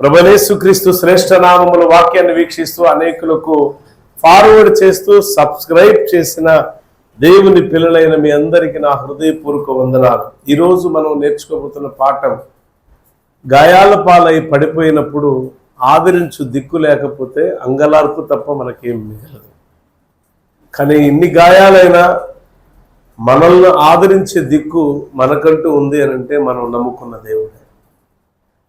ప్రభుయేసుక్రీస్తు శ్రేష్ఠ నామముల వాక్యాన్ని వీక్షిస్తూ అనేకులకు ఫార్వర్డ్ చేస్తూ సబ్స్క్రైబ్ చేసిన దేవుని పిల్లలైన మీ అందరికీ నా హృదయపూర్వక వందనాలు. ఈరోజు మనం నేర్చుకోబోతున్న పాఠం, గాయాల పాలై పడిపోయినప్పుడు ఆదరించు దిక్కు లేకపోతే అంగలార్పు తప్ప మనకేం మిగలదు. కానీ ఇన్ని గాయాలైనా మనల్ని ఆదరించే దిక్కు మనకంటూ ఉంది అని అంటే మనం నమ్ముకున్న దేవుడే.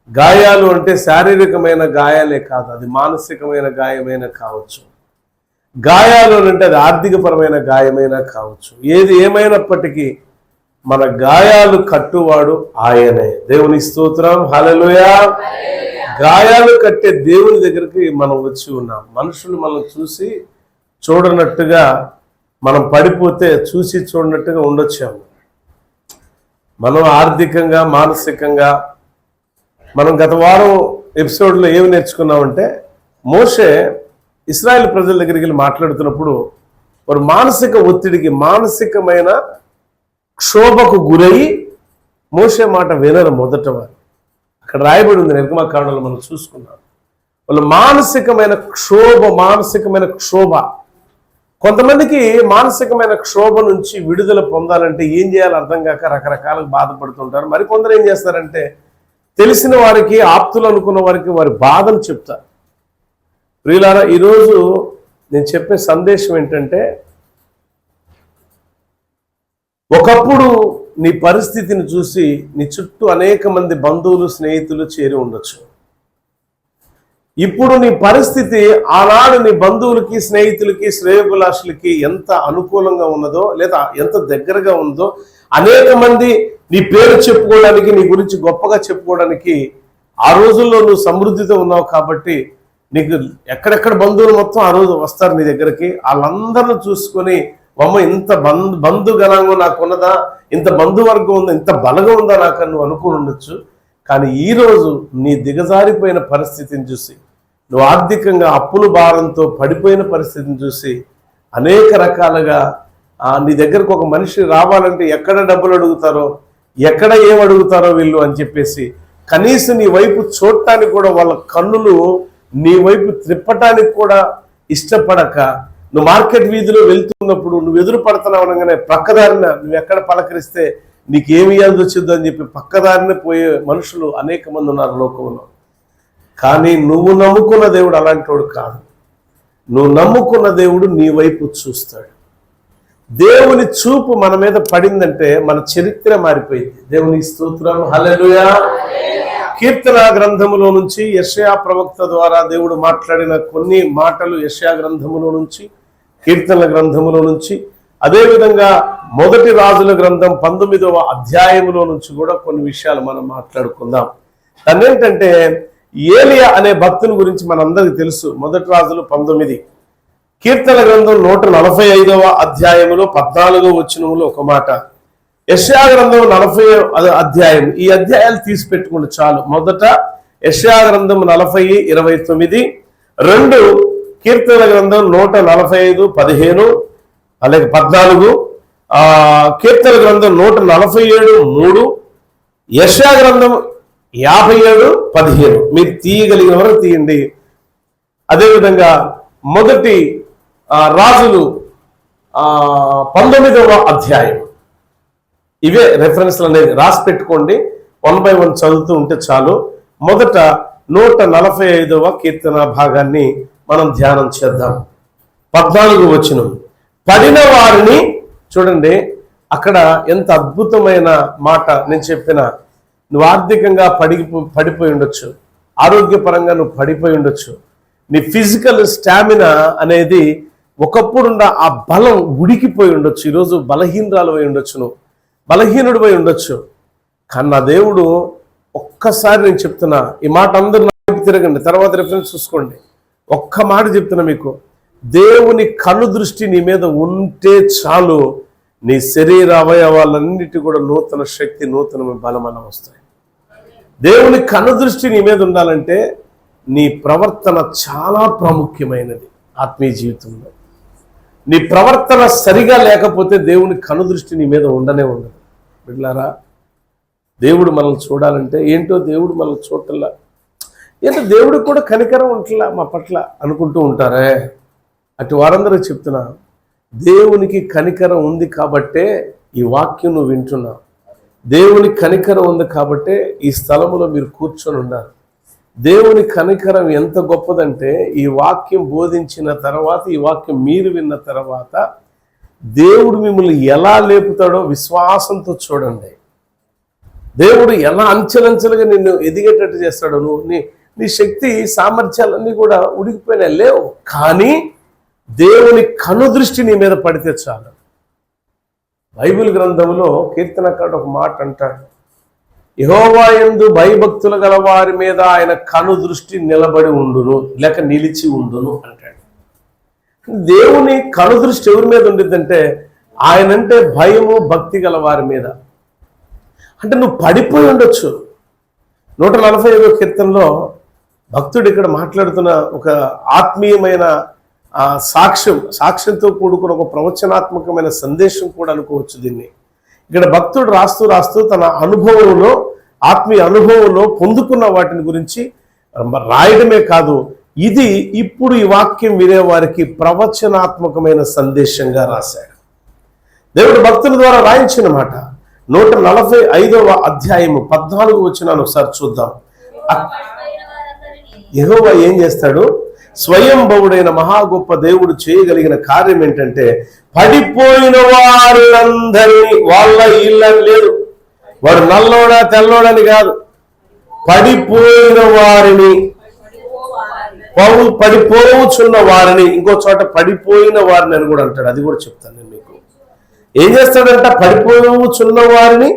గాయాలు అంటే శారీరకమైన గాయాలే కాదు, అది మానసికమైన గాయమైనా కావచ్చు. గాయాలు అంటే అది ఆర్థికపరమైన గాయమైనా కావచ్చు. ఏది ఏమైనప్పటికీ మన గాయాలు కట్టువాడు ఆయనే. దేవుని స్తోత్రం, హల్లెలూయా. గాయాలు కట్టే దేవుని దగ్గరికి మనం వచ్చి ఉన్నాం. మనుషులు మనం చూసి చూడనట్టుగా, మనం పడిపోతే చూసి చూడనట్టుగా ఉండొచ్చాము. మనం ఆర్థికంగా, మానసికంగా మనం గత వారం ఎపిసోడ్లో ఏమి నేర్చుకున్నామంటే, మోషే ఇశ్రాయేల్ ప్రజల దగ్గరికి వెళ్ళి మాట్లాడుతున్నప్పుడు వారు మానసిక ఒత్తిడికి, మానసికమైన క్షోభకు గురై మోషే మాట వినరు మొదట. వారు అక్కడ రాయబడి ఉంది నిర్గమకాండంలో మనం చూసుకున్నాం. వాళ్ళు మానసికమైన క్షోభ. కొంతమందికి మానసికమైన క్షోభ నుంచి విడుదల పొందాలంటే ఏం చేయాలో అర్థం కాక రకరకాలుగా బాధపడుతుంటారు. మరికొందరు ఏం చేస్తారంటే, తెలిసిన వారికి, ఆప్తులు అనుకున్న వారికి వారి బాధను చెప్తారు. ప్రియులారా, ఈరోజు నేను చెప్పే సందేశం ఏంటంటే, ఒకప్పుడు నీ పరిస్థితిని చూసి నీ చుట్టూ అనేక మంది బంధువులు, స్నేహితులు చేరి ఉండొచ్చు. ఇప్పుడు నీ పరిస్థితి ఆనాడు నీ బంధువులకి, స్నేహితులకి, శ్రేయోభిలాషులకి ఎంత అనుకూలంగా ఉన్నదో, లేదా ఎంత దగ్గరగా ఉందో, అనేక మంది నీ పేరు చెప్పుకోవడానికి, నీ గురించి గొప్పగా చెప్పుకోవడానికి ఆ రోజుల్లో నువ్వు సమృద్ధితో ఉన్నావు. కాబట్టి నీకు ఎక్కడెక్కడ బంధువులు మొత్తం ఆ రోజు వస్తారు నీ దగ్గరికి. వాళ్ళందరిని చూసుకొని, అమ్మ ఇంత బంధుగణంగా నాకు ఉన్నదా, ఇంత బంధువర్గం ఉందా, ఇంత బలంగా ఉందా నాకు నువ్వు అనుకుని ఉండొచ్చు. కానీ ఈరోజు నీ దిగజారిపోయిన పరిస్థితిని చూసి, నువ్వు ఆర్థికంగా అప్పుల భారంతో పడిపోయిన పరిస్థితిని చూసి, అనేక రకాలుగా నీ దగ్గరకు ఒక మనిషి రావాలంటే ఎక్కడ డబ్బులు అడుగుతారో, ఎక్కడ ఏం అడుగుతారో వీళ్ళు అని చెప్పేసి, కనీసం నీ వైపు చూడటానికి కూడా వాళ్ళ కన్నులు నీ వైపు త్రిప్పటానికి కూడా ఇష్టపడక, నువ్వు మార్కెట్ వీధిలో వెళ్తున్నప్పుడు నువ్వు ఎదురు పడుతున్నావు అనగానే పక్కదారిన నువ్వు ఎక్కడ పలకరిస్తే నీకేమి ఇవ్వాల్సి వచ్చిందో అని చెప్పి పక్కదారిన పోయే మనుషులు అనేక మంది ఉన్నారు లోకంలో. కానీ నువ్వు నమ్ముకున్న దేవుడు అలాంటి వాడు కాదు. నువ్వు నమ్ముకున్న దేవుడు నీ వైపు చూస్తాడు. దేవుని చూపు మన మీద పడిందంటే మన చరిత్ర మారిపోయింది. దేవుని స్తోత్రం, హల్లెలూయా. కీర్తన గ్రంథములో నుంచి, యెషయా ప్రవక్త ద్వారా దేవుడు మాట్లాడిన కొన్ని మాటలు యెషయా గ్రంథములో నుంచి, కీర్తనల గ్రంథములో నుంచి, అదేవిధంగా మొదటి రాజుల గ్రంథం 19వ అధ్యాయములో నుంచి కూడా కొన్ని విషయాలు మనం మాట్లాడుకుందాం. తనేంటంటే, ఏలియా అనే భక్తుని గురించి మనందరికీ తెలుసు. మొదటి రాజులు 19, కీర్తన గ్రంథం 145వ అధ్యాయములో 14వ వచనములో ఒక మాట, యెషయా గ్రంథం 40వ అధ్యాయం. ఈ అధ్యాయాలు తీసి పెట్టుకుంటే చాలు. మొదట యెషయా గ్రంథం 40:29, 2 కీర్తన గ్రంథం 145:15 అలాగే 14, కీర్తన గ్రంథం 147:3, యెషయా గ్రంథం 57:15. మీరు తీయగలిగిన వరకు తీయండి. అదేవిధంగా మొదటి రాజులు 19వ అధ్యాయం. ఇవే రెఫరెన్స్లు అనేది రాసి పెట్టుకోండి. 1 by 1 చదువుతూ ఉంటే చాలు. మొదట 145వ కీర్తన భాగాన్ని మనం ధ్యానం చేద్దాం. 14వ వచనం, పడిన వారిని చూడండి. అక్కడ ఎంత అద్భుతమైన మాట నేను చెప్పిన. నువ్వు ఆర్థికంగా పడిపోయి ఉండొచ్చు, ఆరోగ్యపరంగా నువ్వు పడిపోయి ఉండొచ్చు, నీ ఫిజికల్ స్టామినా అనేది ఒకప్పుడున్న ఆ బలం ఉడికిపోయి ఉండొచ్చు. ఈరోజు బలహీనరాలు అయి ఉండొచ్చు, నువ్వు బలహీనుడు అయి ఉండొచ్చు. కానీ నా దేవుడు, ఒక్కసారి నేను చెప్తున్నా, ఈ మాట అందరూ నాకు తిరగండి, తర్వాత రిఫరెన్స్ చూసుకోండి. ఒక్క మాట చెప్తున్నా మీకు, దేవుని కను దృష్టి నీ మీద ఉంటే చాలు, నీ శరీర అవయవాలన్నిటి కూడా నూతన శక్తి, నూతన బలం అన్న వస్తాయి. దేవుని కను దృష్టి నీ మీద ఉండాలంటే నీ ప్రవర్తన చాలా ప్రాముఖ్యమైనది. ఆత్మీయ జీవితంలో నీ ప్రవర్తన సరిగా లేకపోతే దేవుని కను దృష్టి నీ మీద ఉండనే ఉండదు. బిడ్డలారా, దేవుడు మనల్ని చూడాలంటే ఏంటో, దేవుడు మనల్ని చూడటంలా ఏంటంటే దేవుడికి కూడా కనికరం ఉంటలా మా పట్ల అనుకుంటూ ఉంటారే. అటు వారందరూ చెప్తున్నా, దేవునికి కనికరం ఉంది కాబట్టే ఈ వాక్యం నువ్వు వింటున్నావు. దేవుని కనికరం ఉంది కాబట్టే ఈ స్థలంలో మీరు కూర్చొని ఉన్నారు. దేవుని కనికరం ఎంత గొప్పదంటే, ఈ వాక్యం బోధించిన తర్వాత, ఈ వాక్యం మీరు విన్న తర్వాత దేవుడు మిమ్మల్ని ఎలా లేపుతాడో విశ్వాసంతో చూడండి. దేవుడు ఎలా అంచెలంచెలుగా నిన్ను ఎదిగేటట్టు చేస్తాడో. నువ్వు నీ శక్తి సామర్థ్యాలన్నీ కూడా ఉడికిపోయినా లేవు, కానీ దేవుని కనుదృష్టి నీ మీద పడితే చాలు. బైబిల్ గ్రంథంలో కీర్తనకారుడు ఒక మాట అంటాడు, యెహోవా యందు భయభక్తులు గల వారి మీద ఆయన కనుదృష్టి నిలబడి ఉండును, లేక నిలిచి ఉండును అంటాడు. దేవుని కనుదృష్టి ఎవరి మీద ఉండిద్దంటే, ఆయనంటే భయము భక్తి గల వారి మీద. అంటే నువ్వు పడిపోయి ఉండొచ్చు. 145వ కీర్తనలో భక్తుడు ఇక్కడ మాట్లాడుతున్న ఒక ఆత్మీయమైన సాక్ష్యంతో కూడుకున్న ఒక ప్రవచనాత్మకమైన సందేశం కూడా అనుకోవచ్చు దీన్ని. ఇక్కడ భక్తుడు రాస్తూ తన అనుభవంలో, ఆత్మీయ అనుభవంలో పొందుకున్న వాటిని గురించి రాయడమే కాదు, ఇది ఇప్పుడు ఈ వాక్యం వినే వారికి ప్రవచనాత్మకమైన సందేశంగా రాశాడు. దేవుడు భక్తుల ద్వారా రాయించిన మాట. 145వ అధ్యాయము 14 వచనాన్ని ఒకసారి చూద్దాం. యెహోవా ఏం చేస్తాడు? స్వయంభవుడైన మహా గొప్ప దేవుడు చేయగలిగిన కార్యం ఏంటంటే, పడిపోయిన వారందరినీ, వాళ్ళ ఇళ్ళని లేదు, వాడు నల్లోడా తెల్లోడని కాదు, పడిపోయిన వారిని, పడిపోవచ్చున్న వారిని, ఇంకో చోట పడిపోయిన వారిని అని కూడా అంటాడు. అది కూడా చెప్తాను నేను మీకు. ఏం చేస్తాడంట? పడిపోవచ్చున్న వారిని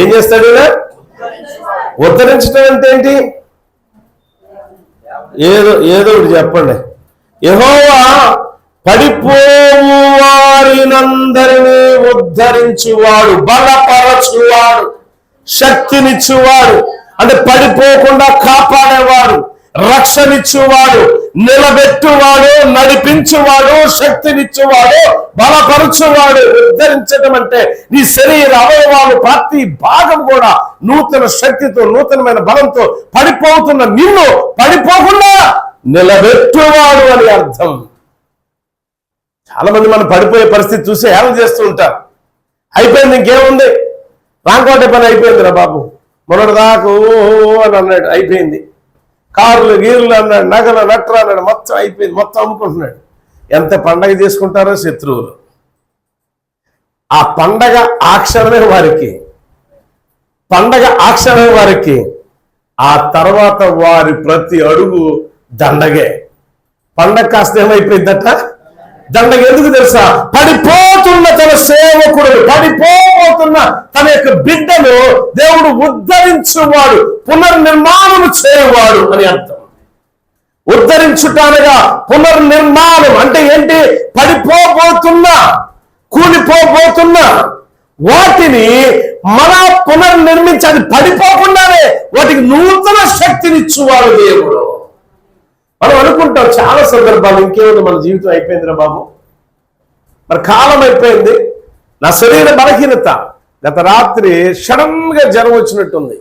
ఏం చేస్తాడు? ఉద్ధరించడం అంటే ఏంటి? ఏదో ఒకటి చెప్పండి. యెహోవా పడిపోవు వారినందరినీ ఉద్ధరించువాడు, బలపరచువాడు, శక్తినిచ్చువాడు. అంటే పడిపోకుండా కాపాడేవాడు, రక్షణిచ్చువాడు, నిలబెట్టువాడు, నడిపించువాడు, శక్తినిచ్చువాడు, బలపరచువాడు. ఉద్ధరించడం అంటే నీ శరీర అవయవాలు ప్రతి భాగం కూడా నూతన శక్తితో, నూతనమైన బలంతో పడిపోతున్న నిన్ను పడిపోకుండా నిలబెట్టువాడు అని అర్థం. చాలా మంది మనం పడిపోయే పరిస్థితి చూసి హేళన చేస్తూ ఉంటారు. అయిపోయింది, ఇంకేముంది, రాంకోటే పని అయిపోయిందిరా బాబు, మొన్నటి దాకా అని అన్నాడు, అయిపోయింది. కార్లు గీర్లు అన్నాడు, నగలు నట్ర అన్నాడు, మొత్తం అయిపోయింది, మొత్తం అమ్ముకుంటున్నాడు. ఎంత పండగ చేసుకుంటారో శత్రువులు. ఆ పండగ ఆ క్షణమే వారికి, పండగ ఆ క్షణమే వారికి. ఆ తర్వాత వారి ప్రతి అడుగు దండగే. పండగ కాస్త ఏమైపోయిందట? దండగ. ఎందుకు తెలుసా? పడిపోతున్న తన సేవకుడు, పడిపోతున్న తన యొక్క బిడ్డను దేవుడు ఉద్ధరించువాడు, పునర్నిర్మాణము చేయవాడు అని అర్థం. ఉద్ధరించుటానగా పునర్నిర్మాణం అంటే ఏంటి? పడిపోబోతున్నా, కూలిపోబోతున్నా వాటిని మన పునర్నిర్మించి, అది పడిపోకుండానే వాటికి నూతన శక్తినిచ్చువాడు దేవుడు. మనం అనుకుంటాం చాలా సందర్భాలు, ఇంకేముంది మన జీవితం అయిపోయిందిరా బాబు, మరి కాలం అయిపోయింది, నా శరీర బలహీనత. గత రాత్రి సడన్ గా జ్వరం వచ్చినట్టుంది.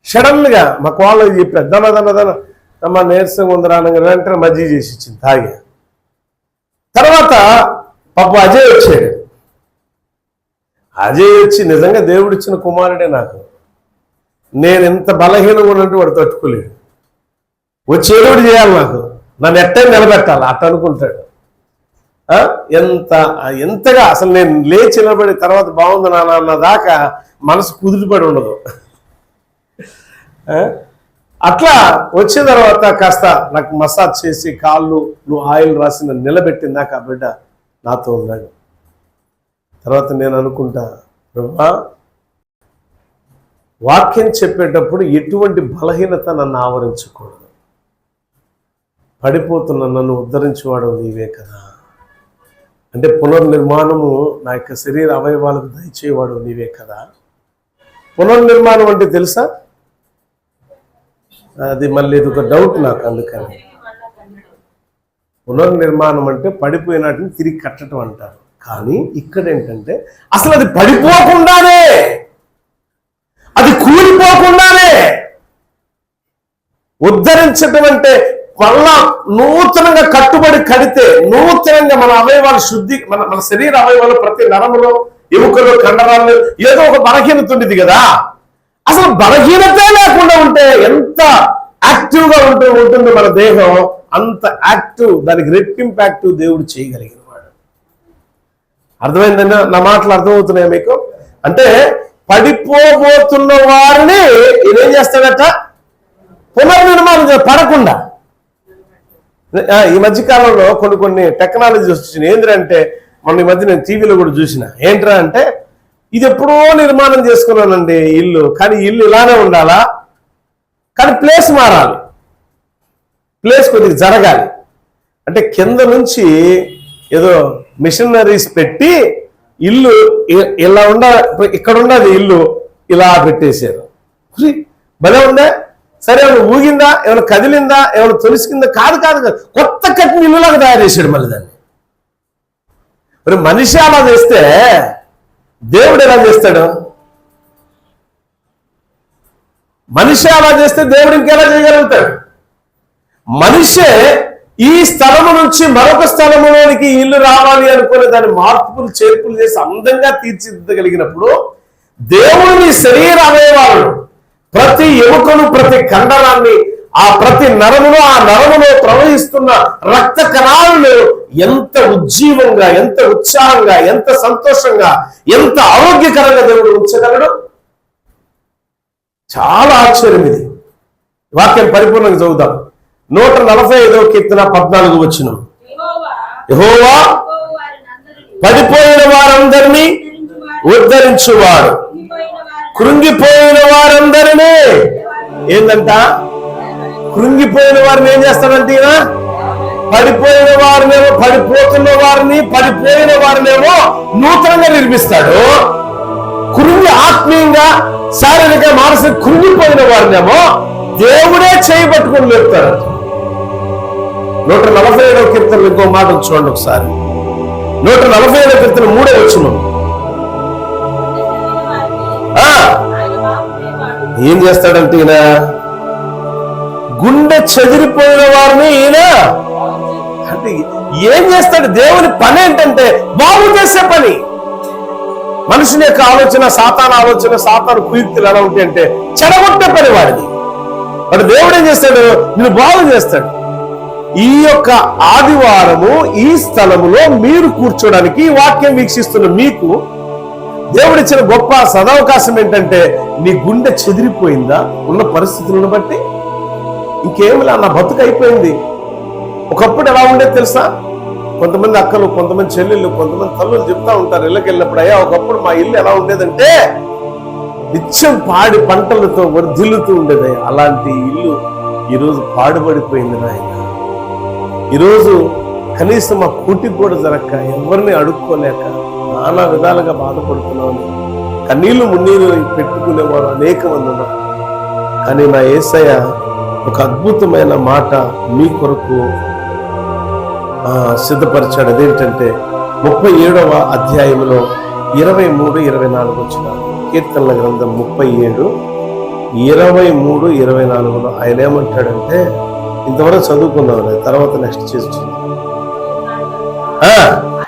సడన్ గా మా కోళ్ళకి చెప్పా, దన నీరసంగా ఉందిరా వెంటనే మజ్జిగ చేసి ఇచ్చింది, తాగా. తర్వాత పాప అజయ్ వచ్చాడు. అజయ్ వచ్చి నిజంగా దేవుడిచ్చిన కుమారుడే నాకు. నేను ఎంత బలహీనంగా ఉన్నట్టు వాడు తట్టుకోలేడు. వచ్చేవాడు చేయాలి, నాకు నన్ను ఎట్టే నిలబెట్టాలి అట్ట అనుకుంటాడు. ఎంతగా అసలు నేను లేచి నిలబడి తర్వాత బాగుంది నాన్న అన్న దాకా మనసు కుదిరిపడి ఉండదు. అట్లా వచ్చిన తర్వాత కాస్త నాకు మసాజ్ చేసి కాళ్ళు నువ్వు ఆయిల్ రాసి నన్ను నిలబెట్టిందాక ఆ బిడ్డ నాతో ఉన్నాడు. తర్వాత నేను అనుకుంటా, బ్రహ్మా వాక్యం చెప్పేటప్పుడు ఎటువంటి బలహీనత నన్ను ఆవరించకూడదు, పడిపోతున్న నన్ను ఉద్ధరించేవాడు నీవే కదా. అంటే పునర్నిర్మాణము నా యొక్క శరీర అవయవాలకు దయచేవాడు నీవే కదా. పునర్నిర్మాణం అంటే తెలుసా? అది మళ్ళీ ఇది ఒక డౌట్ నాకు. అందుకని పునర్నిర్మాణం అంటే పడిపోయినట్టుని తిరిగి కట్టడం అంటారు. కానీ ఇక్కడ ఏంటంటే అసలు అది పడిపోకుండానే, అది కూలిపోకుండానే ఉద్ధరించడం అంటే మళ్ళా నూతనంగా కట్టుబడి కడితే, నూతనంగా మన అవయవాలు శుద్ధి, మన శరీర అవయవాలు ప్రతి నరములో, ఎముకలు, కండరాలు ఏదో ఒక బలహీనత ఉండేది కదా. అసలు బలహీనతే లేకుండా ఉంటే ఎంత యాక్టివ్ గా ఉంటుంది మన దేహం, అంత యాక్టివ్, దానికి రెట్టింపు యాక్టివ్ దేవుడు చేయగలిగిన వాడు. అర్థమైందన్నా? నా మాటలు అర్థమవుతున్నాయా మీకు? అంటే పడిపోబోతున్న వారిని ఏం చేస్తాడట? పునర్నిర్మాణం పడకుండా. ఈ మధ్యకాలంలో కొన్ని టెక్నాలజీస్ వచ్చినాయి. ఏంటంటే మొన్న ఈ మధ్య నేను టీవీలో కూడా చూసిన. ఏంట్రా అంటే, ఇది ఎప్పుడో నిర్మాణం చేసుకున్నానండి ఇల్లు, కానీ ఇల్లు ఇలానే ఉండాలా, కానీ ప్లేస్ మారాలి, ప్లేస్ కొద్దిగా జరగాలి అంటే కింద నుంచి ఏదో మిషనరీస్ పెట్టి ఇల్లు ఇలా ఇక్కడ ఉన్నది ఇల్లు ఇలా పెట్టేశారు. భలే ఉందా? సరే, ఏమైనా ఊగిందా, ఏమైనా కదిలిందా, ఏమైనా తొలిసిందా? కాదు, కొత్త కట్టిన ఇల్లులాగా తయారు చేశాడు మళ్ళీ దాన్ని. మరి మనిషి అలా చేస్తే దేవుడు ఎలా చేస్తాడు? మనిషి అలా చేస్తే దేవుడు ఇంకెలా చేయగలుగుతాడు? మనిషే ఈ స్థలము నుంచి మరొక స్థలములోనికి ఇల్లు రావాలి అనుకునే దాన్ని మార్పులు చేర్పులు చేసి అందంగా తీర్చిదిద్దగలిగినప్పుడు, దేవుని శరీర అవయవాలను, ప్రతి ఎముకను, ప్రతి కండరాన్ని, ఆ ప్రతి నరములో, ఆ నరములో ప్రవహిస్తున్న రక్త కణాలను ఎంత ఉజ్జీవంగా, ఎంత ఉత్సాహంగా, ఎంత సంతోషంగా, ఎంత ఆరోగ్యకరంగా దేవుడు ఉంచగలడు. చాలా ఆశ్చర్యం ఇది. వాక్యం పరిపూర్ణంగా చదువుదాం. 145వ కీర్తన 14వ వచనం. యెహోవా పడిపోయిన వారందరినీ ఉద్ధరించువాడు, కృంగిపోయిన వారందరినీ ఏందంట? కృంగిపోయిన వారిని ఏం చేస్తాడంటే ఈయన? పడిపోయిన వారినేమో, పడిపోతున్న వారిని, పడిపోయిన వారినేమో నూతనంగా నిర్మిస్తాడు. కృంగి ఆత్మీయంగా, శారీరక, మానసిక కృంగిపోయిన వారినేమో దేవుడే చేయబట్టుకుని లేపుతాడు. 147వ కీర్తన ఇంకో మాట చూడండి ఒకసారి. 147వ కీర్తన 3వ వచనం. ఏం చేస్తాడంటే ఈయన గుండె చెదిరిపోయిన వారిని ఈయన అంటే ఏం చేస్తాడు? దేవుని పని ఏంటంటే బాగు చేసే పని. మనుషుని యొక్క ఆలోచన, సాతాను ఆలోచన, సాతాను కుయుక్తులు ఎలా ఉంటాయంటే చెడగొట్టే పని వాడిది. వాడు దేవుడు ఏం చేస్తాడు? నిన్ను బాగు చేస్తాడు. ఈ యొక్క ఆదివారము ఈ స్థలములో మీరు కూర్చోడానికి, వాక్యం వీక్షిస్తున్న మీకు దేవుడిచ్చిన గొప్ప సదవకాశం ఏంటంటే, నీ గుండె చెదిరిపోయిందా ఉన్న పరిస్థితులను బట్టి? ఇంకేమిలా, నా బతుకు అయిపోయింది. ఒకప్పుడు ఎలా ఉండేది తెలుసా? కొంతమంది అక్కలు, కొంతమంది చెల్లెళ్ళు, కొంతమంది తల్లులు చెప్తా ఉంటారు ఇళ్ళకి వెళ్ళినప్పుడు, అయ్యా ఒకప్పుడు మా ఇల్లు ఎలా ఉండేదంటే నిత్యం పాడి పంటలతో వర్ధిల్లుతూ ఉండేది. అలాంటి ఇల్లు ఈరోజు పాడుపడిపోయింది నాయన. ఈరోజు కనీసం మా కూటికి కూడా జరగక, ఎవరిని అడుక్కోలేక నానా విధాలుగా బాధపడుతున్నామని కన్నీళ్లు మున్నీరు పెట్టుకునేవారు అనేక మంది ఉన్నారు. కానీ నా యేసయ్య ఒక అద్భుతమైన మాట మీ కొరకు సిద్ధపరిచాడు. అదేంటంటే 37వ అధ్యాయంలో 23-24 వచ్చిన కీర్తనల గ్రంథం 37:23-24లో ఆయన ఏమంటాడంటే, ఇంతవరకు చదువుకున్నాం, తర్వాత నెక్స్ట్ చేసి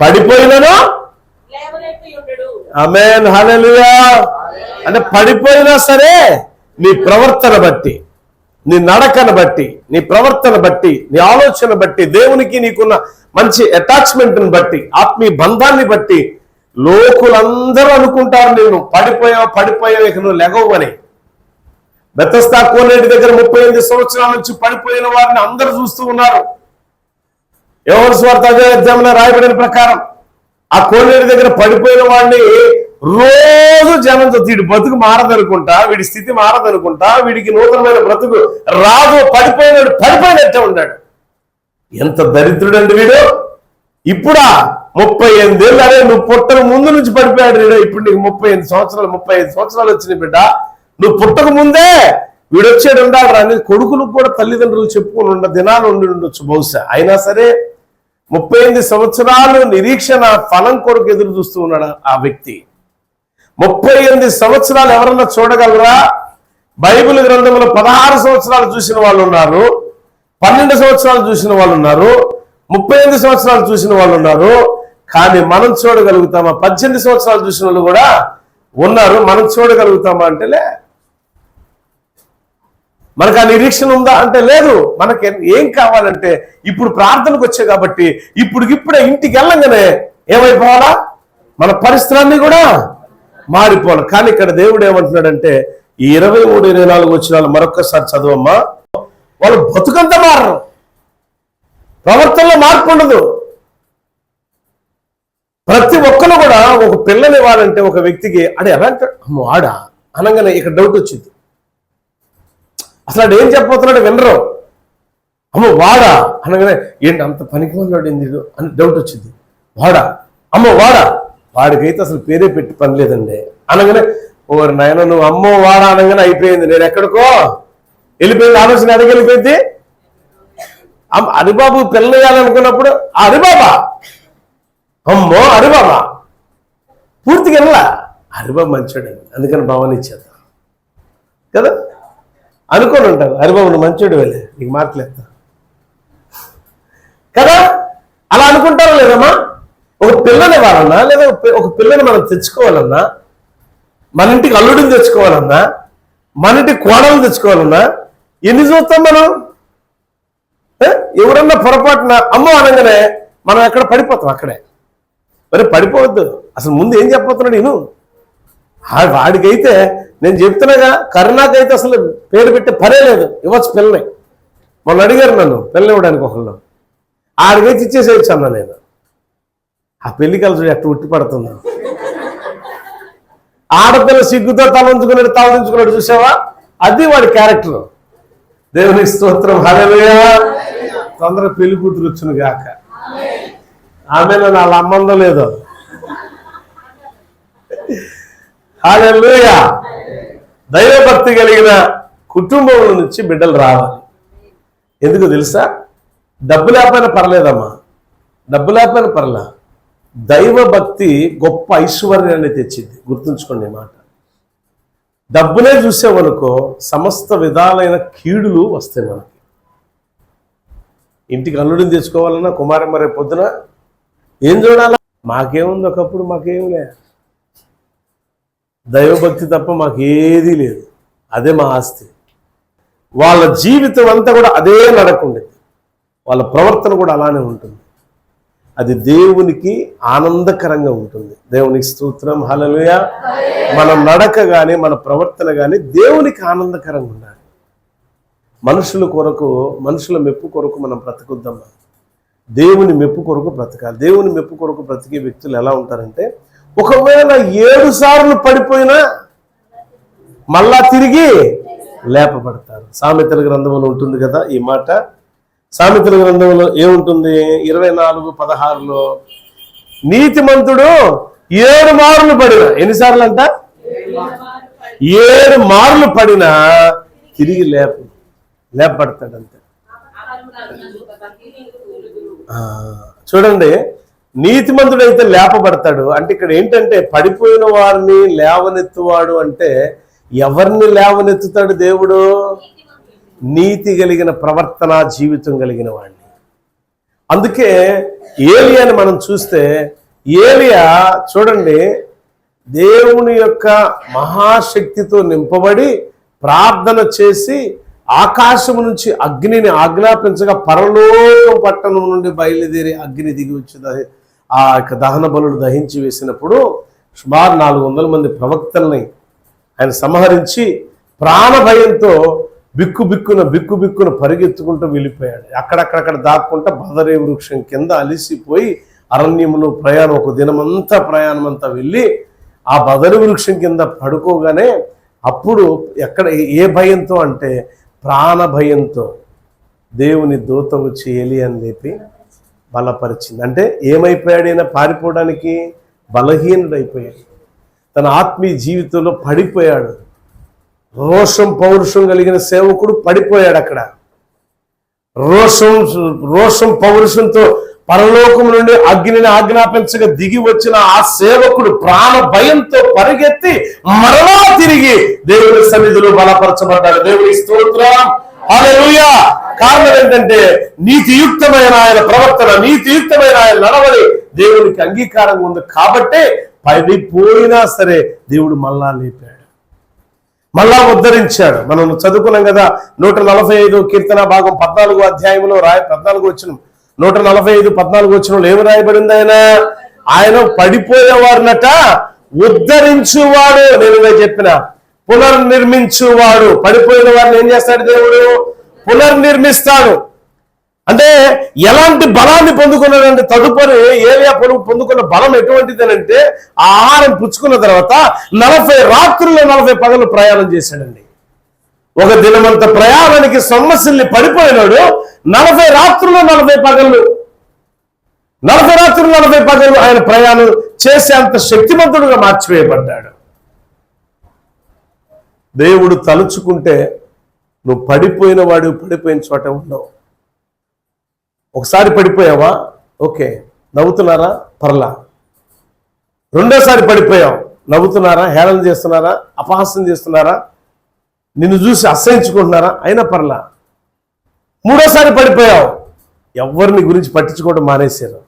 పడిపోయినను ఆమేన్ హల్లెలూయా. అంటే పడిపోయినా సరే నీ ప్రవర్తన బట్టి, నీ నడకను బట్టి, నీ ప్రవర్తన బట్టి, నీ ఆలోచన బట్టి, దేవునికి నీకున్న మంచి అటాచ్మెంట్ని బట్టి, ఆత్మీయ బంధాన్ని బట్టి లోకులందరూ అనుకుంటారు నేను పడిపోయావు ఇక నువ్వు లెగవని. బెతస్దా కోనేటి దగ్గర 38 సంవత్సరాల నుంచి పడిపోయిన వారిని అందరూ చూస్తూ ఉన్నారు. యోహాను సువార్త 5వ అధ్యాయంలో రాయబడిన ప్రకారం ఆ కోనేటి దగ్గర పడిపోయిన వాడిని రోజు జనంతో, వీడి బతుకు మారదనుకుంటా, వీడి స్థితి మారదనుకుంటా, వీడికి నూతనమైన బ్రతుకు రాదు, పడిపోయినట్టే ఉన్నాడు. ఎంత దరిద్రుడండి వీడు! ఇప్పుడా 38 ఏళ్ళు, అరే నువ్వు పుట్టక ముందు నుంచి పడిపోయాడు వీడు. ఇప్పుడు నీకు 35 సంవత్సరాలు వచ్చినాయి బిడ్డ, నువ్వు పుట్టక ముందే వీడు వచ్చాడు ఉండాలి అని కొడుకులకు కూడా తల్లిదండ్రులు చెప్పుకుని దినాలు ఉండొచ్చు బహుశా. అయినా సరే 38 సంవత్సరాలు నిరీక్షణ ఫలం కొరకు ఎదురు చూస్తూ ఉన్నాడు ఆ వ్యక్తి. 38 సంవత్సరాలు ఎవరన్నా చూడగలరా? బైబిల్ గ్రంథంలో 16 సంవత్సరాలు చూసిన వాళ్ళు ఉన్నారు, 12 సంవత్సరాలు చూసిన వాళ్ళు ఉన్నారు, 35 సంవత్సరాలు చూసిన వాళ్ళు ఉన్నారు. కానీ మనం చూడగలుగుతామా? 18 సంవత్సరాలు చూసిన వాళ్ళు కూడా ఉన్నారు. మనం చూడగలుగుతామా అంటే లే. మనకు ఆ నిరీక్షణ ఉందా అంటే లేదు. మనకి ఏం కావాలంటే ఇప్పుడు ప్రార్థనకు వచ్చే కాబట్టి ఇప్పుడే ఇంటికి వెళ్ళంగానే ఏమైపోవాలా? మన పరిస్థితులన్నీ కూడా మారిపోవాలి. కానీ ఇక్కడ దేవుడు ఏమంటున్నాడంటే ఈ 23, 24 వచనాలు మరొక్కసారి చదవమ్మా. వాళ్ళు బతుకంతా మారరు, ప్రవర్తనలో మార్పు ఉండదు. ప్రతి ఒక్కరు కూడా ఒక పిల్లని ఇవ్వాలంటే ఒక వ్యక్తికి అడే ఎలా అంటాడు, అమ్మో ఆడా అనగానే ఇక్కడ డౌట్ వచ్చింది. అసలు అడు ఏం చెప్పబోతున్నాడు వినరు. అమ్మో వాడా అనగానే ఏంటి అంత పనికి ఉన్నాడు అని డౌట్ వచ్చింది. వాడా, అమ్మో వాడా, వాడికైతే అసలు పేరే పెట్టి పని లేదండి అనగానే ఓరి నాయన నువ్వు అమ్మో వాడా అనగానే అయిపోయింది. నేను ఎక్కడికో వెళ్ళిపోయింది, ఆలోచన ఎక్కడికి వెళ్ళిపోయింది. హరిబాబు పిల్లలు వేయాలనుకున్నప్పుడు హరిబాబా, అమ్మో హరిబాబా పూర్తిగా వెళ్ళా. హరిబాబు మంచోడు అందుకని భవన్ ఇచ్చేద్దాం కదా అనుకోని ఉంటారు. హరిబాబు నువ్వు మంచోడు వెళ్ళే నీకు మాట్లాడతా కదా అలా అనుకుంటారా లేదమ్మా? ఒక పిల్లని ఇవ్వాలన్నా లేదా ఒక పిల్లని మనం తెచ్చుకోవాలన్నా, మన ఇంటికి అల్లుడిని తెచ్చుకోవాలన్నా, మన ఇంటికి కోడలు తెచ్చుకోవాలన్నా ఎన్ని చూస్తాం మనం? ఎవరన్నా పొరపాటున అమ్మో అనగానే మనం ఎక్కడ పడిపోతాం. అక్కడే మరి పడిపోవద్దు. అసలు ముందు ఏం చెప్పబోతున్నాడు నేను వాడికైతే నేను చెప్తున్నాగా, కరుణాకైతే అసలు పేరు పెట్టే పనే లేదు, ఇవ్వచ్చు పిల్లని. మొన్న అడిగారు నన్ను పిల్లని ఇవ్వడానికి ఒకళ్ళు, ఆడికైతే ఇచ్చేసేయచ్చు అన్నా నేను. ఆ పెళ్లి కలిసి ఎట్ట ఉట్టి పడుతున్నా. ఆడపిల్ల సిగ్గుతో తలంచుకున్నాడు చూసావా? అది వాడి క్యారెక్టర్. దేవుని స్తోత్రం, హల్లెలూయా. తొందరగా పెళ్లి కూతురు వచ్చును గాక. ఆమె వాళ్ళ అమ్మందో లేదో. హల్లెలూయా. దైవభక్తి కలిగిన కుటుంబం నుంచి బిడ్డలు రావాలి. ఎందుకు తెలుసా? డబ్బు లేకపోయినా పర్లేదమ్మా, డబ్బు లేకపోయినా పర్లే. దైవభక్తి గొప్ప ఐశ్వర్యాన్ని తెచ్చింది. గుర్తుంచుకోండి ఈ మాట. డబ్బునే చూసేవనుకో సమస్త విధాలైన కీడులు వస్తాయి మనకి. ఇంటికి అల్లుడిని తెచ్చుకోవాలన్నా కుమారమ్మ రేపు పొద్దున ఏం చూడాలా? మాకేముంది ఒకప్పుడు, మాకేం లేదు. దైవభక్తి తప్ప మాకేదీ లేదు. అదే మా ఆస్తి. వాళ్ళ జీవితం అంతా కూడా అదే నడకుండేది, వాళ్ళ ప్రవర్తన కూడా అలానే ఉంటుంది. అది దేవునికి ఆనందకరంగా ఉంటుంది. దేవునికి స్తోత్రం, హల్లెలూయా. మన నడక కానీ మన ప్రవర్తన కానీ దేవునికి ఆనందకరంగా ఉండాలి. మనుషుల కొరకు, మనుషుల మెప్పు కొరకు మనం బ్రతకొద్దామా? దేవుని మెప్పు కొరకు బ్రతకాలి. దేవుని మెప్పు కొరకు బ్రతికే వ్యక్తులు ఎలా ఉంటారంటే, ఒకవేళ 7 సార్లు పడిపోయినా మళ్ళా తిరిగి లేపబడతారు. సామెతల గ్రంథంలో ఉంటుంది కదా ఈ మాట. సామెతల గ్రంథంలో ఏముంటుంది? 24:16లో నీతిమంతుడు 7 మార్లు పడినా, ఎన్నిసార్లు అంట? 7 మార్లు పడినా తిరిగి లేపబడతాడంతే. చూడండి, నీతిమంతుడైతే లేపబడతాడు అంటే ఇక్కడ ఏంటంటే పడిపోయిన వారిని లేవనెత్తువాడు అంటే ఎవరిని లేవనెత్తుతాడు దేవుడు? నీతి కలిగిన ప్రవర్తన జీవితం కలిగిన వాడిని. అందుకే ఏలియాని మనం చూస్తే, ఏలియా చూడండి దేవుని యొక్క మహాశక్తితో నింపబడి ప్రార్థన చేసి ఆకాశము నుంచి అగ్నిని ఆజ్ఞాపించగా పరలోకం పట్టణం నుండి బయలుదేరి అగ్ని దిగి వచ్చింది. ఆ యొక్క దహన బలులు దహించి వేసినప్పుడు సుమారు 400 మంది ప్రవక్తల్ని ఆయన సంహరించి ప్రాణ భయంతో బిక్కుబిక్కున పరిగెత్తుకుంటూ వెళ్ళిపోయాడు. అక్కడక్కడ దాక్కుంటా బదరే వృక్షం కింద అలిసిపోయి అరణ్యములో ప్రయాణం, ఒక దినమంతా ప్రయాణం అంతా వెళ్ళి ఆ బదరి వృక్షం కింద పడుకోగానే అప్పుడు ఎక్కడ ఏ భయంతో అంటే ప్రాణ భయంతో దేవుని దూత వచ్చి ఏలియాని లేపి బలపరిచింది. అంటే ఏమైపోయాడు? ఈయన పారిపోవడానికి బలహీనుడైపోయాడు. తన ఆత్మీయ జీవితంలో పడిపోయాడు. రోషం పౌరుషం కలిగిన సేవకుడు పడిపోయాడు. అక్కడ రోషం పౌరుషంతో పరలోకము నుండి అగ్నిని ఆజ్ఞాపించగా దిగి వచ్చిన ఆ సేవకుడు ప్రాణ భయంతో పరిగెత్తి మరలా తిరిగి దేవుని సన్నిధిలో బలపరచబడ్డాడు. దేవుని స్తోత్రం, హల్లెలూయా. కారణం ఏంటంటే నీతియుక్తమైన ఆయన ప్రవర్తన, నీతియుక్తమైన ఆయన నడవడి దేవునికి అంగీకారంగా ఉంది. కాబట్టే పడిపోయినా సరే దేవుడు మళ్ళా లేపాడు, మళ్ళా ఉద్ధరించాడు. మనం చదువుకున్నాం కదా 145 కీర్తన భాగం 14వ అధ్యాయంలో 14 వచనం 145 14 వచనంలో ఏమి రాయబడింది? ఆయన పడిపోయేవారినట ఉద్ధరించువాడు. నేను చెప్పిన పునర్నిర్మించువాడు. పడిపోయిన వారిని ఏం చేస్తాడు దేవుడు? పునర్నిర్మిస్తాడు. అంటే ఎలాంటి బలాన్ని పొందుకున్నాడంటే తదుపరి ఏలియా పొందుకున్న బలం ఎటువంటిదనంటే ఆ ఆహారం పుచ్చుకున్న తర్వాత 40 రాత్రుల్లో 40 పగలు ప్రయాణం చేశాడండి. ఒక దినమంత ప్రయాణానికి సొమ్మసిల్లి పడిపోయినాడు. 40 రాత్రులు 40 పగళ్ళు 40 రాత్రులు 40 పగళ్ళు ఆయన ప్రయాణం చేసే అంత శక్తిమంతుడుగా మార్చివేయబడ్డాడు. దేవుడు తలుచుకుంటే నువ్వు పడిపోయిన వాడు పడిపోయిన చోట ఉండవు. ఒకసారి పడిపోయావా, ఓకే, నవ్వుతున్నారా, పర్లా. రెండోసారి పడిపోయావు, నవ్వుతున్నారా, హేళన చేస్తున్నారా, అపహాస్యం చేస్తున్నారా, నిన్ను చూసి అసహించుకుంటున్నారా, అయినా పర్లా. మూడోసారి పడిపోయావు, ఎవరిని గురించి పట్టించుకోవడం మానేశారు.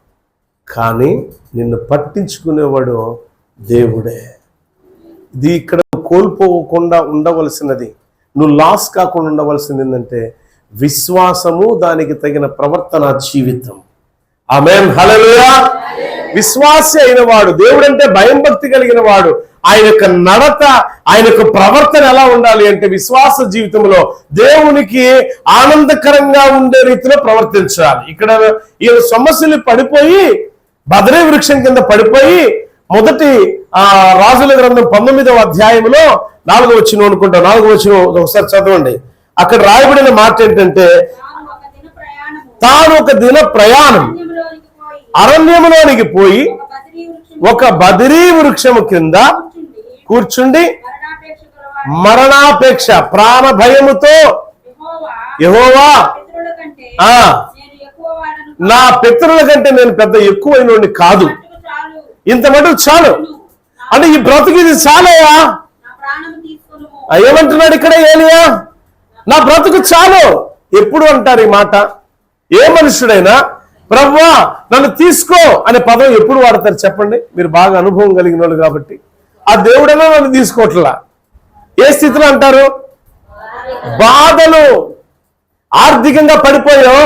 కానీ నిన్ను పట్టించుకునేవాడు దేవుడే. ఇది ఇక్కడ కోల్పోకుండా ఉండవలసినది, నువ్వు లాస్ కాకుండా ఉండవలసింది ఏంటంటే విశ్వాసము, దానికి తగిన ప్రవర్తన జీవితం. ఆమేన్, హల్లెలూయా. విశ్వాసి అయిన వాడు, దేవుడంటే భయం భక్తి కలిగిన వాడు, ఆయన యొక్క నడత, ఆయన యొక్క ప్రవర్తన ఎలా ఉండాలి అంటే విశ్వాస జీవితంలో దేవునికి ఆనందకరంగా ఉండే రీతిలో ప్రవర్తించాలి. ఇక్కడ ఈ సమస్యలు పడిపోయి బదరీ వృక్షం కింద పడిపోయి మొదటి రాజుల గ్రంథం 19వ అధ్యాయంలో 4వ వచనం అనుకుంటా, 4వ వచనం ఒకసారి చదవండి. అక్కడ రాయబడిన మాట ఏంటంటే తాను ఒక దిన ప్రయాణం అరణ్యములోనికి పోయి ఒక బదరీ వృక్షము కింద కూర్చుండి మరణాపేక్ష ప్రాణ భయముతో యెహోవా నా పితరుల కంటే నేను పెద్ద ఎక్కువైనోడిని కాదు, ఇంత మటుకు చాలు అంటే ఈ బ్రతుకు ఇది చాలయా. ఏమంటున్నాడు ఇక్కడ ఏలియా? నా బ్రతుకు చాలు. ఎప్పుడు అంటారు ఈ మాట? ఏ మనుషుడైనా ప్రభువా నన్ను తీసుకో అనే పదం ఎప్పుడు వాడతారు చెప్పండి? మీరు బాగా అనుభవం కలిగిన వాళ్ళు కాబట్టి. ఆ దేవుడైనా నన్ను తీసుకోవట్లా. ఏ స్థితిలో అంటారు? బాధలు, ఆర్థికంగా పడిపోయో,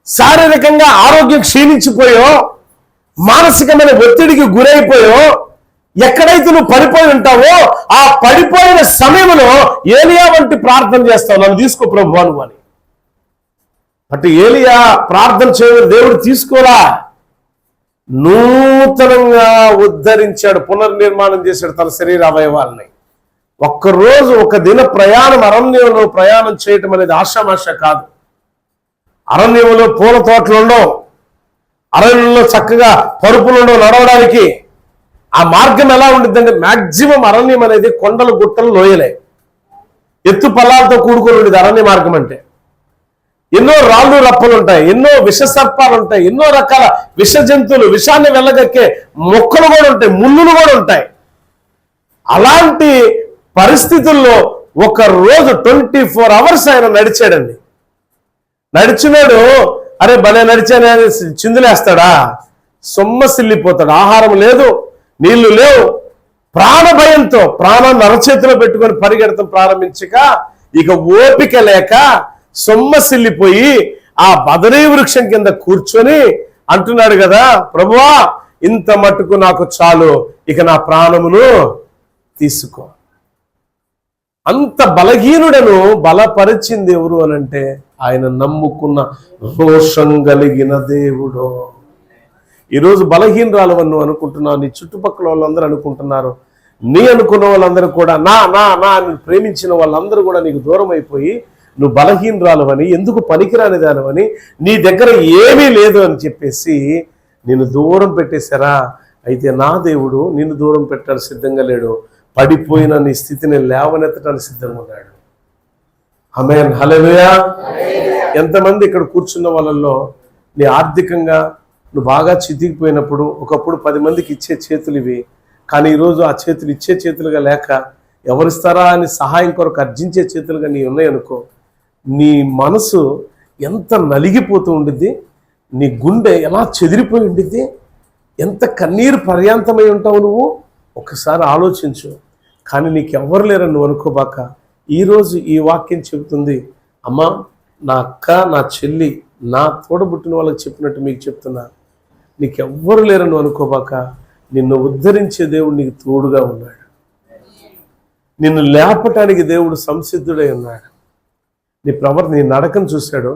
శారీరకంగా ఆరోగ్యం క్షీణించిపోయో, మానసికమైన ఒత్తిడికి గురైపోయో, ఎక్కడైతే నువ్వు పడిపోయి ఉంటావో ఆ పడిపోయిన సమయంలో ఏలియా వంటి ప్రార్థన చేస్తావు, నన్ను తీసుకో ప్రభువా నువ్వు అని. అంటే ఏలియా ప్రార్థన చేయడం దేవుడు తీసుకోరా, నూతనంగా ఉద్ధరించాడు, పునర్నిర్మాణం చేశాడు తన శరీర అవయవాలని. ఒక్కరోజు ఒక దిన ప్రయాణం అరణ్యంలో ప్రయాణం చేయటం అనేది ఆషామాష కాదు. అరణ్యంలో పూల తోటలు ఉండవు, అరణ్యంలో చక్కగా పరుపులు ఉండవు నడవడానికి. ఆ మార్గం ఎలా ఉండిద్దంటే మాక్సిమం అరణ్యం అనేది కొండలు గుట్టలు లోయలే, ఎత్తు పల్లాలతో కూడుకొని ఉండేది అరణ్య మార్గం అంటే. ఎన్నో రాళ్ళు రప్పలు ఉంటాయి, ఎన్నో విష సర్పాలు ఉంటాయి, ఎన్నో రకాల విష జంతువులు, విషాన్ని వెళ్ళగక్కే మొక్కలు కూడా ఉంటాయి, ముళ్ళులు కూడా ఉంటాయి. అలాంటి పరిస్థితుల్లో ఒక రోజు 24 hours ఆయన నడిచాడండి. నడిచినాడు, అరే భలే నడిచానే చిందులేస్తాడా? సొమ్మసిల్లిపోతాడు. ఆహారం లేదు, నీళ్లు లేవు, ప్రాణ భయంతో ప్రాణాన్ని అరచేతిలో పెట్టుకొని పరిగెడతాం ప్రారంభించక ఇక ఓపిక లేక సొమ్మసిల్లిపోయి ఆ బదరీ వృక్షం కింద కూర్చొని అంటున్నాడు కదా, ప్రభువా ఇంత మట్టుకు నాకు చాలు, ఇక నా ప్రాణమును తీసుకో. అంత బలహీనుడను బలపరిచింది ఎవరు అనంటే ఆయన నమ్ముకున్న రోషం కలిగిన దేవుడు. ఈరోజు బలహీనరాలు నువ్వు అనుకుంటున్నావు, నీ చుట్టుపక్కల వాళ్ళందరూ అనుకుంటున్నారు, నీ అనుకున్న వాళ్ళందరూ కూడా నా నా నా ప్రేమించిన వాళ్ళందరూ కూడా నీకు దూరం అయిపోయి నువ్వు బలహీనరాలు అని, ఎందుకు పనికిరాని దానివని, నీ దగ్గర ఏమీ లేదు అని చెప్పేసి నిన్ను దూరం పెట్టేశారా? అయితే నా దేవుడు నిన్ను దూరం పెట్టడానికి సిద్ధంగా లేడు, పడిపోయిన నీ స్థితిని లేవనెత్తడానికి సిద్ధంగా ఉన్నాడు. ఆమేన్, హల్లెలూయా. ఎంతమంది ఇక్కడ కూర్చున్న వాళ్ళల్లో నీ ఆర్థికంగా నువ్వు బాగా చితికిపోయినప్పుడు ఒకప్పుడు 10 మందికి ఇచ్చే చేతులు ఇవి, కానీ ఈరోజు ఆ చేతులు ఇచ్చే చేతులుగా లేక ఎవరిస్తారా అని సహాయం కొరకు అర్జించే చేతులుగా నీ ఉన్నాయనుకో, నీ మనసు ఎంత నలిగిపోతూ ఉండిద్ది, నీ గుండె ఎలా చెదిరిపోయి ఉండిద్ది, ఎంత కన్నీరు పర్యాంతమై ఉంటావు నువ్వు ఒకసారి ఆలోచించు. కానీ నీకు ఎవ్వరు లేరని నువ్వు అనుకోబాక, ఈరోజు ఈ వాక్యం చెబుతుంది, అమ్మా నా అక్క నా చెల్లి నా తోడబుట్టిన వాళ్ళకి చెప్పినట్టు మీకు చెప్తున్నా, నీకెవ్వరు లేరని నువ్వు అనుకోబాక, నిన్ను ఉద్ధరించే దేవుడు నీకు తోడుగా ఉన్నాడు, నిన్ను లేపటానికి దేవుడు సంసిద్ధుడై ఉన్నాడు. నీ నడకను చూశాడు,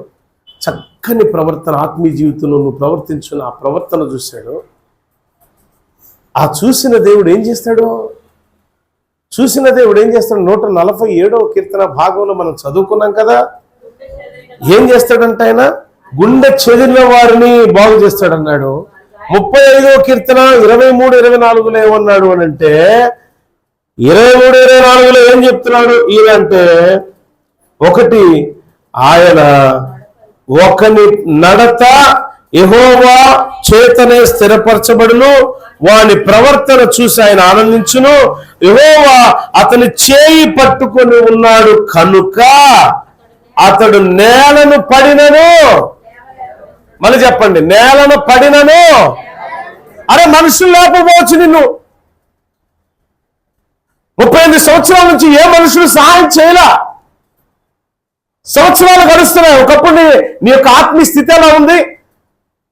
చక్కని ప్రవర్తన, ఆత్మీయ జీవితంలో నువ్వు ప్రవర్తించున్న ఆ ప్రవర్తన చూశాడు. ఆ చూసిన దేవుడు ఏం చేస్తాడు? 147వ కీర్తన భాగంలో మనం చదువుకున్నాం కదా, ఏం చేస్తాడంటే ఆయన గుండె చెదిరిన వారిని బాగు చేస్తాడన్నాడు. 35వ కీర్తన 23-24లో ఏమన్నాడు అని అంటే, 23-24లో ఏం చెప్తున్నాడు ఈయన అంటే, ఒకటి ఆయన ఒకని నడత యెహోవా చేతనే స్థిరపరచబడును, వాని ప్రవర్తన చూసి ఆయన ఆనందించును, యెహోవా అతని చేయి పట్టుకొని ఉన్నాడు కనుక అతడు నేలను పడినను, మళ్ళీ చెప్పండి, నేలను పడినను. అరే మనుషులు లేకపోవచ్చు, నిన్ను 38 సంవత్సరాల నుంచి ఏ మనుషులు సహాయం చేయలా, సంవత్సరాలు గడుస్తున్నాయి. ఒకప్పుడు నీ యొక్క ఆత్మీయ స్థితి ఎలా ఉంది,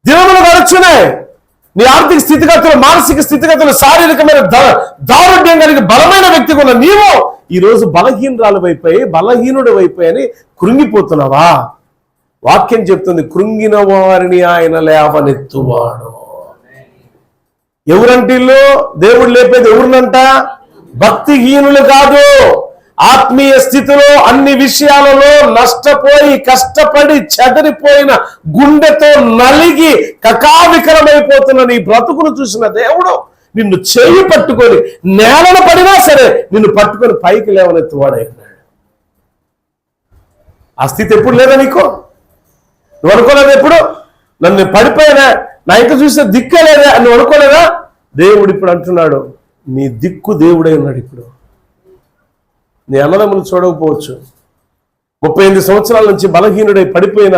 దినములు గడుచున్నాయి. నీ ఆర్థిక స్థితిగతులు, మానసిక స్థితిగతులు, శారీరకమైన దారుఢ్యం కలిగి బలమైన వ్యక్తిగా ఉన్న నీవు ఈరోజు బలహీనుడు వైపోయి అని కృంగిపోతున్నావా? వాక్యం చెప్తుంది, కృంగిన వారిని ఆయన లేవనెత్తువాడు. ఎవరంటిల్లో దేవుడు లేపేది ఎవరినంట? భక్తిహీనులు కాదు, ఆత్మీయ స్థితిలో అన్ని విషయాలలో నష్టపోయి కష్టపడి చెదరిపోయిన గుండెతో నలిగి కకావికరమైపోతున్న నీ బ్రతుకును చూసిన దేవుడు నిన్ను చేయి పట్టుకొని నేలను పడినా సరే నిన్ను పట్టుకొని పైకి లేవనెత్తువాడైనాడు. ఆ స్థితి ఎప్పుడు లేదా నీకు? నువ్వు అనుకోలేదు ఎప్పుడు? నన్ను పడిపోయినా నా ఇంకా చూస్తే దిక్కే లేదా అని నువ్వు అనుకోలేదా? దేవుడు ఇప్పుడు అంటున్నాడు, నీ దిక్కు దేవుడై ఉన్నాడు. ఇప్పుడు నీ అన్నదమ్ములు చూడకపోవచ్చు, 38 సంవత్సరాల నుంచి బలహీనుడై పడిపోయిన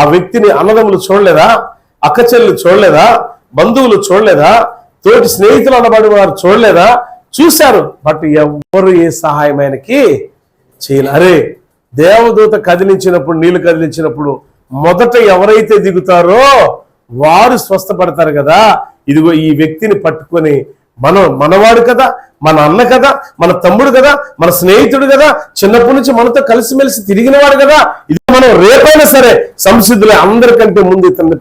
ఆ వ్యక్తిని అన్నదమ్ములు చూడలేదా? అక్కచెల్లు చూడలేదా? బంధువులు చూడలేదా? తోటి స్నేహితులు అనబడి వారు చూడలేదా? చూశారు, బట్ ఎవ్వరు ఏ సహాయం ఆయనకి చేయలే. అరే దేవదూత కదిలించినప్పుడు, నీళ్లు కదిలించినప్పుడు మొదట ఎవరైతే దిగుతారో వారు స్వస్థపడతారు కదా. ఇదిగో ఈ వ్యక్తిని పట్టుకొని మనవాడు కదా, మన అన్న కదా, మన తమ్ముడు కదా, మన స్నేహితుడు కదా, చిన్నప్పటి నుంచి మనతో కలిసిమెలిసి తిరిగినవాడు కదా, ఇది మనం రేపైనా సరే సంసిద్ధులే అందరికంటే ముందు ఇతన్ని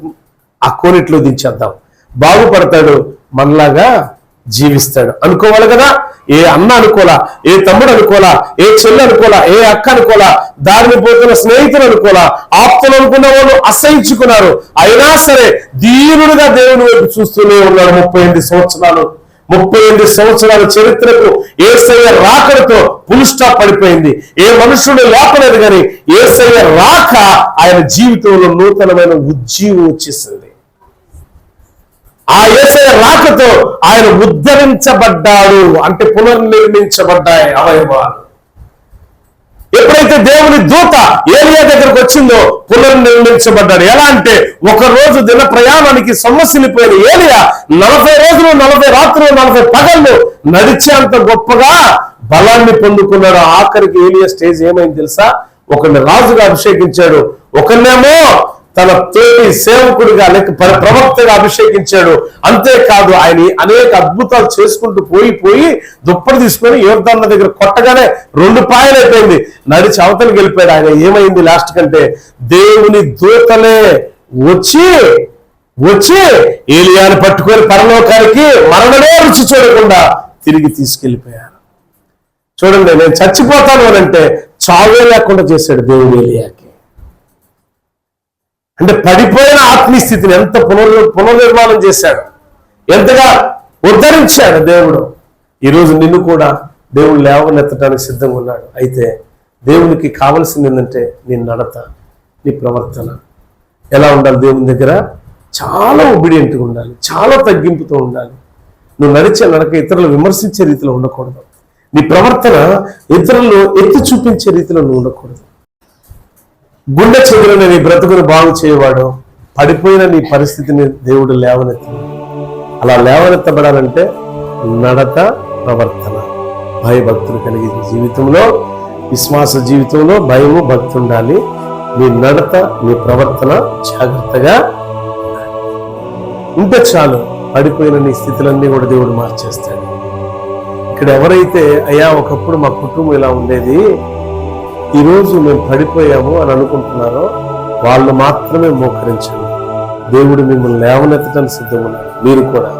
ఆ కోరిట్లో దించేద్దాం, బాగుపడతాడు, మనలాగా జీవిస్తాడు అనుకోవాలి కదా. ఏ అన్న అనుకోలా, ఏ తమ్ముడు అనుకోలా, ఏ చెల్లి అనుకోలా, ఏ అక్క అనుకోలా, దారిని పోతున్న స్నేహితులు అనుకోలా, ఆప్తులు అనుకున్న వాళ్ళు అసహించుకున్నారు. అయినా సరే దీనుడుగా దేవుని వైపు చూస్తూనే ఉన్నాడు. 38 సంవత్సరాల చరిత్రకు యేసయ్య రాకడతో ఫుల్ స్టాప్ పడిపోయింది. ఏ మనుషుడు లేపలేదు, కానీ యేసయ్య రాక ఆయన జీవితంలో నూతనమైన ఉజ్జీవం వచ్చేసింది. ఆ యేసయ్య రాకతో ఆయన ఉద్ధరించబడ్డాడు, అంటే పునర్నిర్మించబడ్డాయి అవయవాలు. ఎప్పుడైతే దేవుని దూత ఏలియా దగ్గరకు వచ్చిందో పునర్నిర్మించబడ్డాడు. ఎలా అంటే, ఒక రోజు దిన ప్రయాణానికి సొమ్మసిల్లిపోయిన ఏలియా 40 రోజులు 40 రాత్రులు 40 పగళ్ళు నడిచేంత గొప్పగా బలాన్ని పొందుకున్నాడు. ఆఖరికి ఏలియా స్టేజ్ ఏమైంది తెలుసా? ఒకరిని రాజుగా అభిషేకించాడు, ఒకరినేమో తన తోటి సేవకుడిగా లేక ప్రవక్తగా అభిషేకించాడు. అంతేకాదు ఆయన అనేక అద్భుతాలు చేసుకుంటూ పోయి దుప్పటి తీసుకొని యోర్దాను దగ్గర కొట్టగానే 2 పాయలు అయిపోయింది, నడిచి అవతలికి వెళ్ళిపోయాడు. ఆయన ఏమైంది లాస్ట్ కంటే, దేవుని దూతలే వచ్చి ఏలియాను పట్టుకొని పరలోకానికి మరణమే రుచి చూడకుండా తిరిగి తీసుకెళ్ళిపోయారు. చూడండి, నేను చచ్చిపోతాను అని అంటే చావే లేకుండా చేశాడు దేవుడు ఏలియాకి. అంటే పడిపోయిన ఆత్మీయ స్థితిని ఎంత పునర్నిర్మాణం చేశాడు, ఎంతగా ఉద్ధరించాడు దేవుడు. ఈరోజు నిన్ను కూడా దేవుడు లేవనెత్తడానికి సిద్ధంగా ఉన్నాడు. అయితే దేవునికి కావాల్సింది ఏంటంటే నీ నడత, నీ ప్రవర్తన ఎలా ఉండాలి? దేవుని దగ్గర చాలా ఒబీడియంట్గా ఉండాలి, చాలా తగ్గింపుతో ఉండాలి. నువ్వు నడిచే నడక ఇతరులు విమర్శించే రీతిలో ఉండకూడదు. నీ ప్రవర్తన ఇతరులు ఎత్తి చూపించే రీతిలో నువ్వు ఉండకూడదు. గుండె చెదిరిన నీ బ్రతుకును బాగు చేయవాడు, పడిపోయిన నీ పరిస్థితిని దేవుడు లేవనెత్తి. అలా లేవనెత్తబడాలంటే నడత, ప్రవర్తన, భయభక్తులు కలిగిన జీవితంలో, విశ్వాస జీవితంలో భయము భక్తి ఉండాలి. నీ నడత, నీ ప్రవర్తన జాగ్రత్తగా ఉంటే చాలు. పడిపోయిన నీ స్థితులన్నీ కూడా దేవుడు మార్చేస్తాడు. ఇక్కడ ఎవరైతే అయ్యా ఒకప్పుడు మా కుటుంబం ఇలా ఉండేది, ఈరోజు మేము పడిపోయాము అని అనుకుంటున్నారో వాళ్ళు మాత్రమే మోకరించండి. దేవుడు మిమ్మల్ని లేవనెత్తడానికి సిద్ధమున్నారు. మీరు కూడా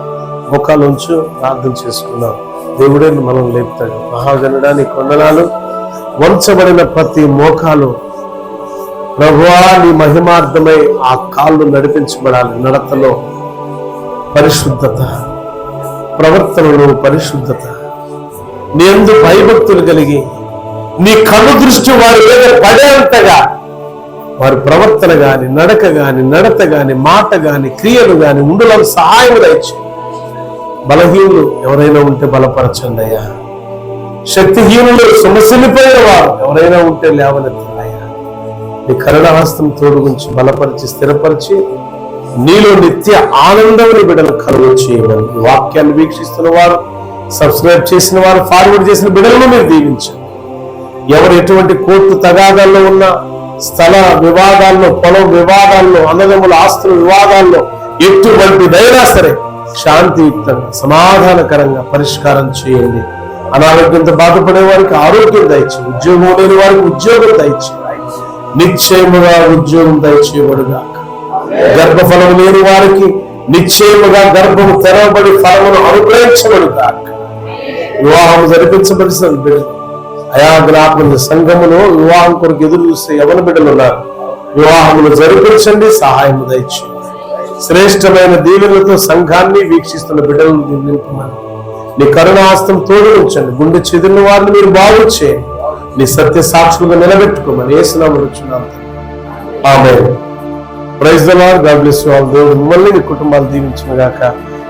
మోకాలుంచు ప్రార్థన చేసుకున్నాం. దేవుడే మనం లేపుతాడు. మహాగణుడా నీ కొండనాలు. వంచబడిన ప్రతి మోకాలు ప్రభువా నీ మహిమార్థమై ఆ కాళ్ళు నడిపించబడాలి. నడతలో పరిశుద్ధత, ప్రవర్తనలో పరిశుద్ధత, నీ యందు భయభక్తులు కలిగి నీ కన్ను దృష్టి వారి మీద పడేంతగా వారి ప్రవర్తన గాని, నడక గాని, నడత గాని, మాట గాని, క్రియలు గాని ఉండులకు సహాయం దయచేయండి. బలహీనులు ఎవరైనా ఉంటే బలపరచండి అయ్యా. శక్తిహీనులు, సమస్యలిపోయిన వారు ఎవరైనా ఉంటే లేవనెత్తండి అయ్యా. నీ కరుణాహస్తం తోడుగుంచి బలపరిచి స్థిరపరిచి నీలో నిత్య ఆనందముని బిడ్డలు కలుగు చేయమని ఈ వాక్యాన్ని వీక్షిస్తున్న వారు, సబ్స్క్రైబ్ చేసిన వారు, ఫార్వర్డ్ చేసిన బిడ్డలను మీరు దీవించండి. ఎవరు ఎటువంటి కోర్టు తగాదాల్లో ఉన్న, స్థల వివాదాల్లో, పొలం వివాదాల్లో, అన్నదమ్ముల ఆస్తుల వివాదాల్లో ఎటువంటిదైనా సరే శాంతియుక్తంగా సమాధానకరంగా పరిష్కారం చేయండి. అనారోగ్యంతో బాధపడే వారికి ఆరోగ్యం దయచేయండి. ఉద్యోగం లేని వారికి ఉద్యోగం దయచేయండి. నిశ్చయముగా ఉద్యోగం దయచేయబడుగా. గర్భఫలం లేని వారికి నిశ్చయముగా గర్భము తెరవబడి ఫలమును అనుగ్రహించబడుగా. వివాహం జరిపించబడిన బిడ్డలు అయా జ్ఞాపన సంఘములో వివాహం కొరకు ఎదురు చూస్తే యవన బిడ్డలు ఉన్నారు. వివాహములు జరిపించండి, సహాయం దయచేయండి. శ్రేష్టమైన దీవెనలతో సంఘాన్ని వీక్షిస్తున్న బిడ్డలను నింపమని నీ కరుణాహస్తం తోడు ఉంచండి. గుండె చెదిరిన వారిని మీరు బాగు చేయండి. నీ సత్య సాక్షులుగా నిలబెట్టుకోమని యేసు నామములో అడుగుచున్నాము. ఆమేన్. Praise the lord. God bless you all. దేవుడు మిమ్మల్ని మీ కుటుంబాలు దీవించును గాక.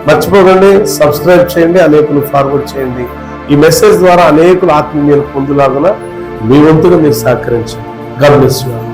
మర్చిపోకండి, సబ్స్క్రైబ్ చేయండి, అనేకులు ఫార్వర్డ్ చేయండి. ఈ మెసేజ్ ద్వారా అనేకులు ఆత్మీయులు పొందులాగున మీ వంతుగా మీరు సహకరించండి. God bless you all.